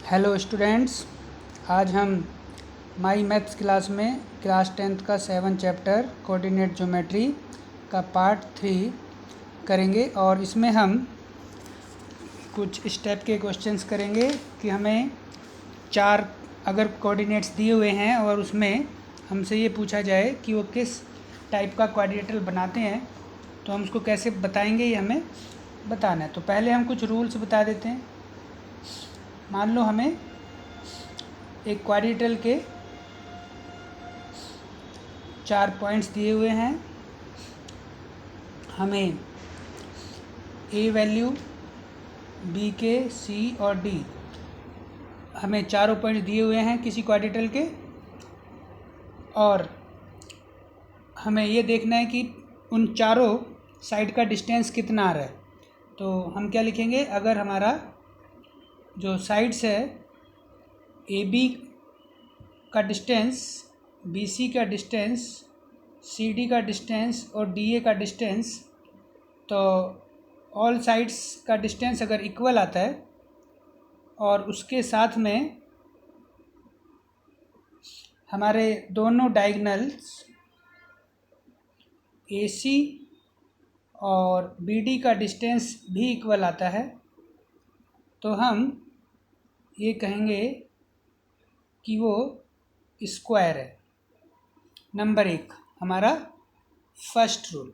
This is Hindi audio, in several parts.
हेलो स्टूडेंट्स, आज हम माई मैथ्स क्लास में क्लास 10th का 7 चैप्टर कोऑर्डिनेट ज्योमेट्री का पार्ट 3 करेंगे और इसमें हम कुछ स्टेप के क्वेश्चंस करेंगे कि हमें चार अगर कोऑर्डिनेट्स दिए हुए हैं और उसमें हमसे ये पूछा जाए कि वो किस टाइप का क्वाड्रिलेटरल बनाते हैं तो हम उसको कैसे बताएंगे, ये हमें बताना है। तो पहले हम कुछ रूल्स बता देते हैं। मान लो हमें एक क्वाड्रिलेटरल के 4 पॉइंट्स दिए हुए हैं, हमें ए वैल्यू, बी के, सी और डी, हमें चारों पॉइंट्स दिए हुए हैं किसी क्वाड्रिलेटरल के, और हमें ये देखना है कि उन चारों साइड का डिस्टेंस कितना आ रहा है। तो हम क्या लिखेंगे, अगर हमारा जो साइड्स है ए बी का डिस्टेंस, बी सी का डिस्टेंस, सी डी का डिस्टेंस और डी ए का डिस्टेंस, तो ऑल साइड्स का डिस्टेंस अगर इक्वल आता है और उसके साथ में हमारे दोनों डायगोनल्स ए सी और बी डी का डिस्टेंस भी इक्वल आता है, तो हम ये कहेंगे कि वो स्क्वायर है। नंबर 1 हमारा फर्स्ट रूल।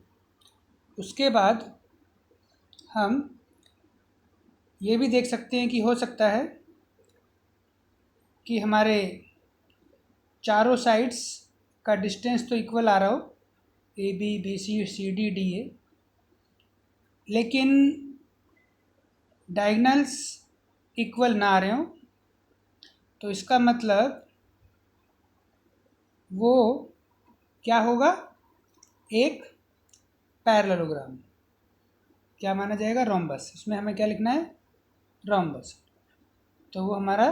उसके बाद हम ये भी देख सकते हैं कि हो सकता है कि हमारे चारों साइड्स का डिस्टेंस तो इक्वल आ रहा हो, A B, B C, C D, D A, लेकिन डायगोनल्स इक्वल ना आ रहे हों। तो इसका मतलब वो क्या होगा, एक पैरेललोग्राम। क्या माना जाएगा, रोम्बस। इसमें हमें क्या लिखना है, रोम्बस। तो वो हमारा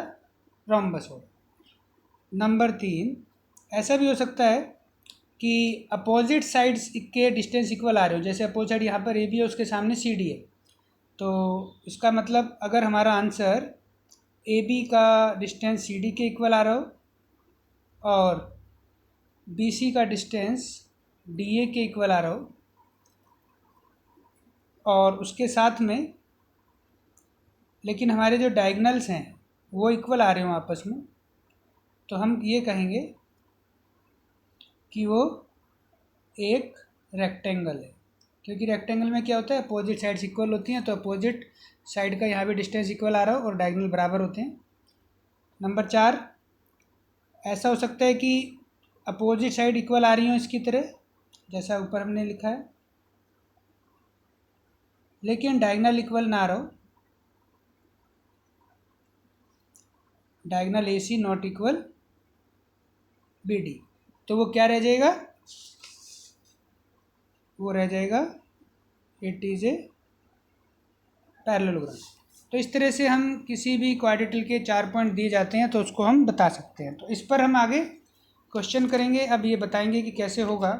रोम्बस होगा। नंबर 3, ऐसा भी हो सकता है कि अपोजिट साइड्स के डिस्टेंस इक्वल आ रहे हो। जैसे अपोजिट साइड यहाँ पर ए बी है, उसके सामने सी डी है, तो इसका मतलब अगर हमारा आंसर ए बी का डिस्टेंस सी डी के इक्वल आ रहा हो और बी सी का डिस्टेंस डी ए के इक्वल आ रहा हो और उसके साथ में लेकिन हमारे जो डायगोनल्स हैं वो इक्वल आ रहे हो आपस में, तो हम ये कहेंगे कि वो एक रेक्टेंगल है। क्योंकि रेक्टेंगल में क्या होता है, अपोजिट साइड्स इक्वल होती हैं, तो अपोजिट साइड का यहाँ भी डिस्टेंस इक्वल आ रहा हो और डायगोनल बराबर होते हैं। नंबर 4, ऐसा हो सकता है कि अपोजिट साइड इक्वल आ रही हो इसकी तरह, जैसा ऊपर हमने लिखा है, लेकिन डायगोनल इक्वल ना आ रहा हो, diagonal A C not equal B D, तो वो क्या रह जाएगा, वो रह जाएगा इट इज़ ए पैरेललोग्राम। तो इस तरह से हम किसी भी क्वाड्रिलेटरल के 4 पॉइंट दिए जाते हैं तो उसको हम बता सकते हैं। तो इस पर हम आगे क्वेश्चन करेंगे। अब ये बताएंगे कि कैसे होगा।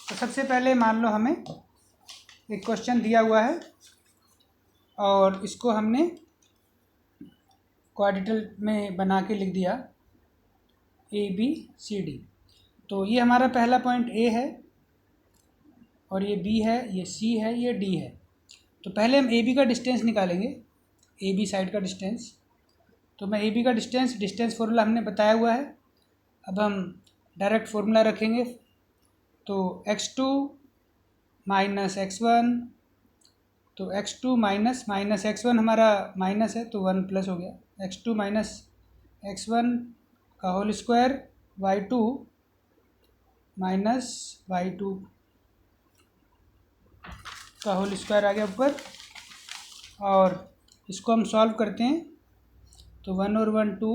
तो सबसे पहले मान लो हमें एक क्वेश्चन दिया हुआ है और इसको हमने क्वाड्रिलेटरल में बना के लिख दिया ए बी सी डी। तो ये हमारा पहला पॉइंट ए है और ये बी है, ये सी है, ये डी है। तो पहले हम ए बी का डिस्टेंस निकालेंगे, ए बी साइड का डिस्टेंस। तो मैं ए बी का डिस्टेंस फार्मूला हमने बताया हुआ है। अब हम डायरेक्ट फार्मूला रखेंगे। तो x2 माइनस x1, तो x2 माइनस x1 हमारा माइनस है तो 1 प्लस हो गया। x2 माइनस x1 का whole square, y2 minus y2 का होल स्क्वायर आ गया ऊपर। और इसको हम सॉल्व करते हैं तो 1 और 1 2,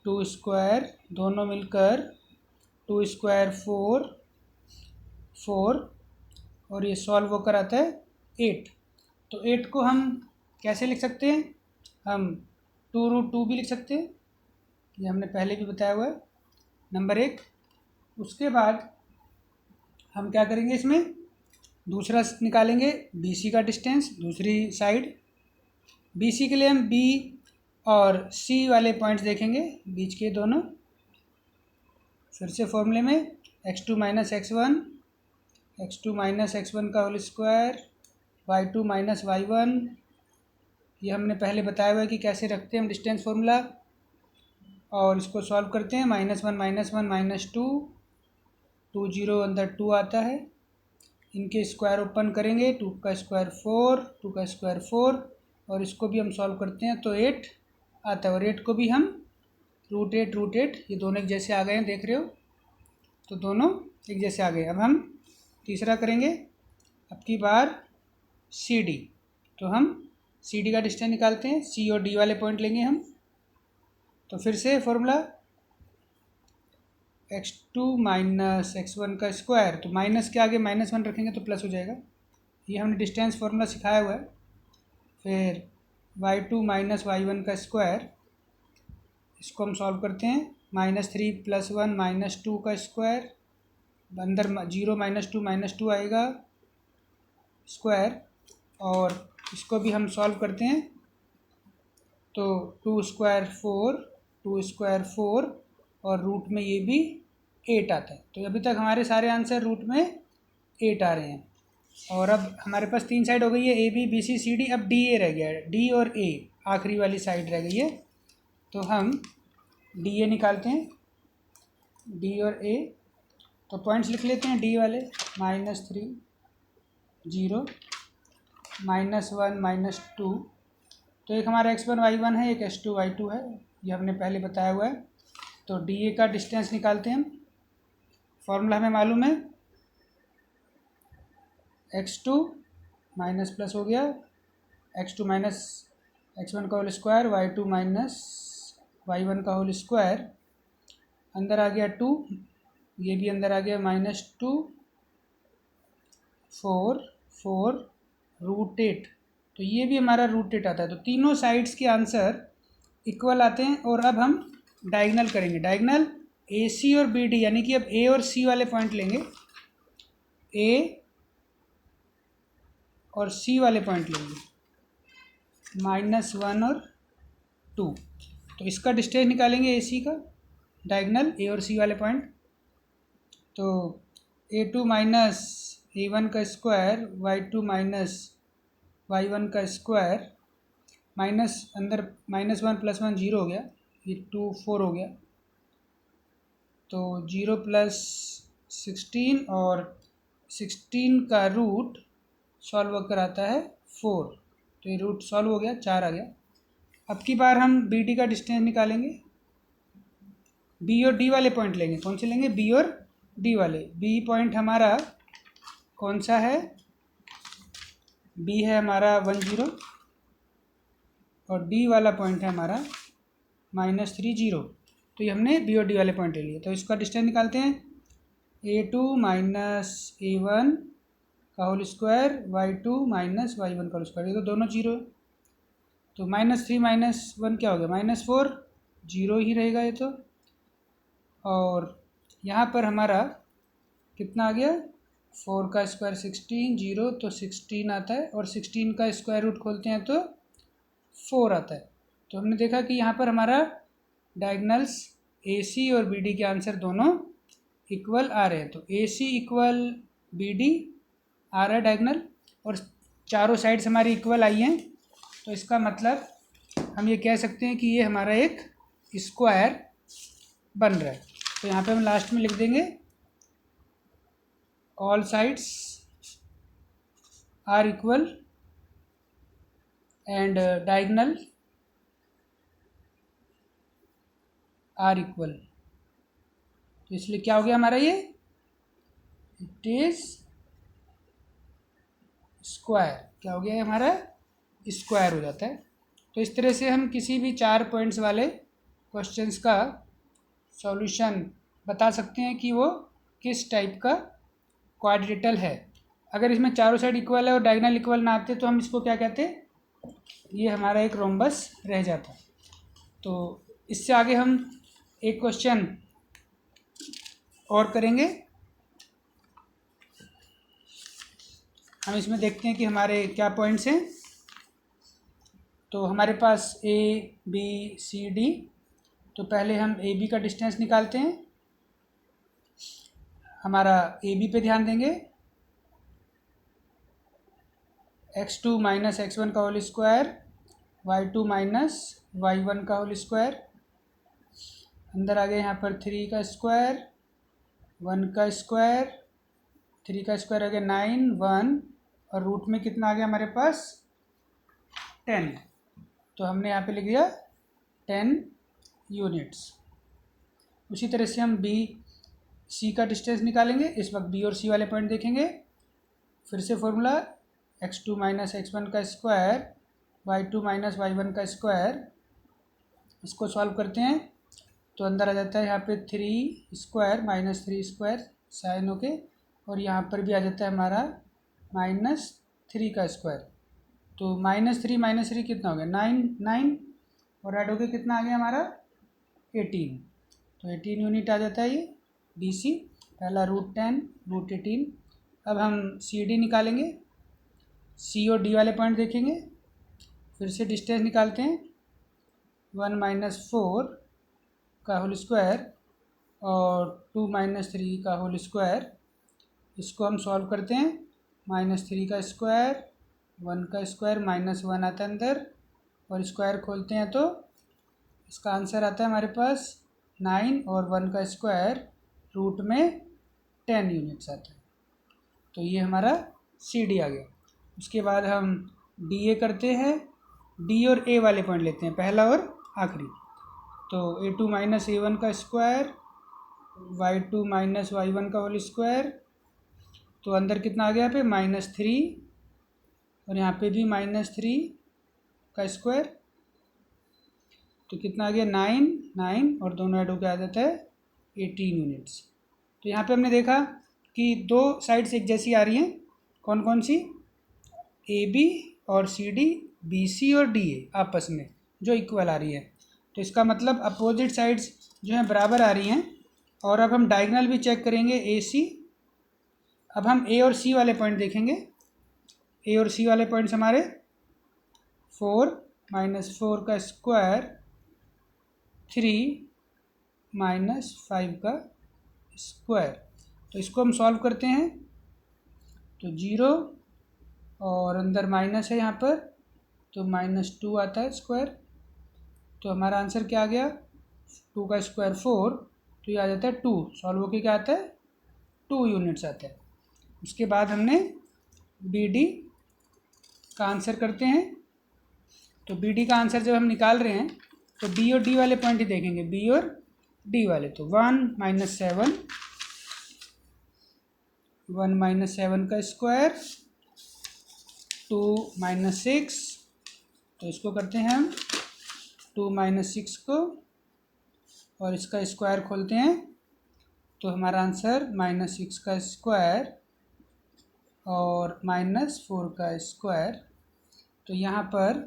2 स्क्वायर दोनों मिलकर 2 स्क्वायर 4 4 और ये सॉल्व होकर आता है 8। तो 8 को हम कैसे लिख सकते हैं, हम 2√2 भी लिख सकते हैं, ये हमने पहले भी बताया हुआ है। नंबर 1। उसके बाद हम क्या करेंगे, इसमें दूसरा निकालेंगे बी सी का डिस्टेंस, दूसरी साइड। BC के लिए हम B और C वाले पॉइंट्स देखेंगे, बीच के दोनों। फिर से फॉर्मूले में x2 माइनस x1 का whole square y2 minus y1, ये हमने पहले बताया हुआ है कि कैसे रखते हैं हम डिस्टेंस फार्मूला, और इसको सॉल्व करते हैं। -1 -2, 2 0 अंदर 2 आता है, इनके स्क्वायर ओपन करेंगे, 2 का स्क्वायर 4, 2 का स्क्वायर 4, और इसको भी हम सॉल्व करते हैं तो 8 आता है, और 8 को भी हम √8 ये दोनों एक जैसे आ गए हैं, देख रहे हो, तो दोनों एक जैसे आ गए। अब हम तीसरा करेंगे, अब की बार CD, तो हम CD का डिस्टेंस निकालते हैं, C और D वाले पॉइंट लेंगे हम। तो फिर से फॉर्मूला x2 माइनस x1 का स्क्वायर, तो माइनस के आगे -1 रखेंगे तो प्लस हो जाएगा, ये हमने डिस्टेंस फार्मूला सिखाया हुआ है। फिर y2 माइनस y1 का स्क्वायर, इसको हम सॉल्व करते हैं, -3 + 1 -2 का स्क्वायर, अंदर 0 -2 आएगा स्क्वायर, और इसको भी हम सॉल्व करते हैं तो 2 स्क्वायर 4, 2 स्क्वायर 4, और रूट में ये भी 8 आता है। तो अभी तक हमारे सारे आंसर रूट में 8 आ रहे हैं। और अब हमारे पास 3 साइड हो गई है, AB BC CD, अब DA रह गया है, D और A आखिरी वाली साइड रह गई है, तो हम DA निकालते हैं, D और A। तो पॉइंट्स लिख लेते हैं, D वाले -3 0 -1 -2, तो एक हमारा x1 y1 है, एक x2 y2 है, ये हमने पहले बताया हुआ है। तो DA का डिस्टेंस निकालते हैं हम, फॉर्मूला हमें मालूम है, x2 माइनस प्लस हो गया, x2 माइनस x1 का whole square, y2 minus y1 का होल स्क्वायर, अंदर आ गया 2, ये भी अंदर आ गया -2, 4 4 √8, तो ये भी हमारा √8 आता है। तो तीनों साइड्स के आंसर इक्वल आते हैं। और अब हम डायगनल करेंगे, डायगनल AC और BD, यानी कि अब A और C वाले पॉइंट लेंगे, A और C वाले पॉइंट लेंगे, -1 और 2, तो इसका डिस्टेंस निकालेंगे AC का, डायगनल A और C वाले पॉइंट। तो A2 माइनस A1 का स्क्वायर, y2 माइनस y1 का स्क्वायर, माइनस अंदर -1 + 1 0 हो गया, ये 2 4 हो गया, तो 0 + 16, और 16 का रूट सॉल्व कर आता है 4, तो ये रूट सॉल्व हो गया, 4 आ गया। अब की बार हम BD का डिस्टेंस निकालेंगे, B और D वाले पॉइंट लेंगे, कौन से लेंगे, B और D वाले। B पॉइंट हमारा कौन सा है, B है हमारा 1 0, और D वाला पॉइंट है हमारा -3 0, तो ये हमने B और D वाले पॉइंट ले लिए। तो इसका डिस्टेंस निकालते हैं, A2 माइनस A1 का whole square, y2 minus y1 का होल स्क्वायर, ये तो दोनों 0, तो -3 - 1 क्या हो गया, -4, 0 ही रहेगा ये तो। और यहाँ पर हमारा कितना आ गया, 4 का स्क्वायर 16, 0, तो 16 आता है, और 16 का स्क्वायर रूट खोलते हैं तो 4 आता है। तो हमने देखा कि यहाँ पर हमारा डायगनल्स AC और BD के आंसर दोनों इक्वल आ रहे हैं। तो AC इक्वल BD आ रहा है डायगनल, और चारों साइड्स हमारी इक्वल आई हैं, तो इसका मतलब हम ये कह सकते हैं कि ये हमारा एक स्क्वायर बन रहा है। तो यहाँ पे हम लास्ट में लिख देंगे, all sides are equal and diagonal are equal. तो इसलिए क्या हो गया हमारा, ये इट इज स्क्वायर, क्या हो गया हमारा, स्क्वायर हो जाता है। तो इस तरह से हम किसी भी 4 पॉइंट्स वाले क्वेश्चंस का सॉल्यूशन बता सकते हैं कि वो किस टाइप का क्वाड्रेटल है। अगर इसमें चारों साइड इक्वल है और डायगोनल इक्वल ना आते तो हम इसको क्या कहते, ये हमारा एक रोम्बस रह जाता। तो इससे आगे हम एक क्वेश्चन और करेंगे, हम इसमें देखते हैं कि हमारे क्या पॉइंट्स हैं। तो हमारे पास ए बी सी डी, तो पहले हम ए बी का डिस्टेंस निकालते हैं। हमारा ए बी पे ध्यान देंगे, x2 माइनस x1 का whole square, y2 minus y1 का होल स्क्वायर, अंदर आ गए यहाँ पर 3 का स्क्वायर, 1 का स्क्वायर, 3 का स्क्वायर आ गया 9, 1 और रूट में कितना आ गया हमारे पास 10। तो हमने यहाँ पे लिख दिया 10 यूनिट्स। उसी तरह से हम बी सी का डिस्टेंस निकालेंगे। इस वक्त बी और सी वाले पॉइंट देखेंगे। फिर से फॉर्मूला x2 माइनस x1 का स्क्वायर, y2 माइनस y1 का स्क्वायर, इसको सॉल्व करते हैं तो अंदर आ जाता है यहाँ पे 3 स्क्वायर माइनस 3 स्क्वायर साइन होके, और यहाँ पर भी आ जाता है हमारा -3 का स्क्वायर। तो -3 कितना हो गया 9 और ऐड होके कितना आ गया हमारा 18। तो 18 यूनिट आ जाता है ये बी सी। पहला √10 √18। अब हम सी डी निकालेंगे। सी और डी वाले पॉइंट देखेंगे। फिर से डिस्टेंस निकालते हैं, 1 माइनस 4 का होल स्क्वायर और 2 माइनस 3 का होल स्क्वायर। इसको हम सॉल्व करते हैं, -3 का स्क्वायर, 1 का स्क्वायर, -1 आता है अंदर और स्क्वायर खोलते हैं तो इसका आंसर आता है हमारे पास 9 और 1 का स्क्वायर रूट में 10 यूनिट्स आता है। तो ये हमारा सी डी आ गया। उसके बाद हम डी ए करते हैं। डी और ए वाले पॉइंट लेते हैं, पहला और आखिरी। तो a2 माइनस a1 का स्क्वायर, y2 माइनस y1 का होल स्क्वायर। तो अंदर कितना आ गया यहाँ पे -3 और यहाँ पे भी -3 का स्क्वायर। तो कितना आ गया 9 और दोनों ऐड होकर आ जाता है 18 यूनिट्स। तो यहाँ पे हमने देखा कि दो साइड्स एक जैसी आ रही हैं। कौन कौन सी? ए बी और सी डी, बी सी और डी ए आपस में जो इक्वल आ रही है। तो इसका मतलब अपोजिट साइड्स जो हैं बराबर आ रही हैं। और अब हम डायगोनल भी चेक करेंगे ए सी। अब हम ए और सी वाले पॉइंट देखेंगे। ए और सी वाले पॉइंट्स हमारे 4 माइनस 4 का स्क्वायर, 3 माइनस 5 का स्क्वायर। तो इसको हम सॉल्व करते हैं तो 0 और अंदर माइनस है यहाँ पर, तो -2 आता है स्क्वायर। तो हमारा आंसर क्या आ गया 2 का स्क्वायर 4, तो ये आ जाता है 2। सॉल्व होके क्या आता है 2 यूनिट्स आता है। उसके बाद हमने बी डी का आंसर करते हैं। तो बी डी का आंसर जब हम निकाल रहे हैं तो बी और डी वाले पॉइंट ही देखेंगे, बी और डी वाले। तो 1 माइनस 7 का स्क्वायर, 2 माइनस 6। तो इसको करते हैं हम 2 माइनस 6 को और इसका स्क्वायर खोलते हैं तो हमारा आंसर -6 का स्क्वायर और -4 का स्क्वायर। तो यहाँ पर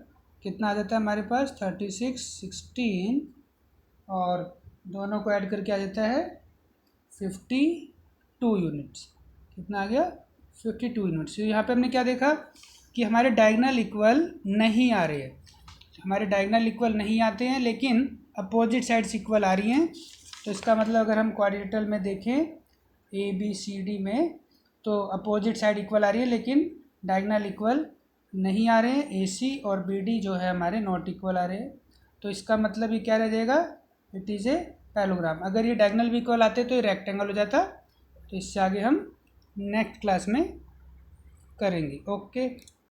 कितना आ जाता है हमारे पास 36, 16 और दोनों को ऐड करके आ जाता है 52 यूनिट्स। कितना आ गया 52 यूनिट्स। तो यहाँ पे हमने क्या देखा कि हमारे डायगोनल इक्वल नहीं आ रहे हैं। हमारे डायगोनल इक्वल नहीं आते हैं लेकिन अपोजिट साइड्स इक्वल आ रही हैं। तो इसका मतलब अगर हम क्वाड्रेटल में देखें ए बी सी डी में, तो अपोजिट साइड इक्वल आ रही है लेकिन डायगोनल इक्वल नहीं आ रहे हैं। ए सी और बी डी जो है हमारे नॉट इक्वल आ रहे हैं। तो इसका मतलब ये क्या रह जाएगा, इट इज़ ए पैरेललोग्राम। अगर ये डायगोनल भी इक्वल आते तो ये रेक्टेंगल हो जाता। तो इससे आगे हम नेक्स्ट क्लास में करेंगे। ओके।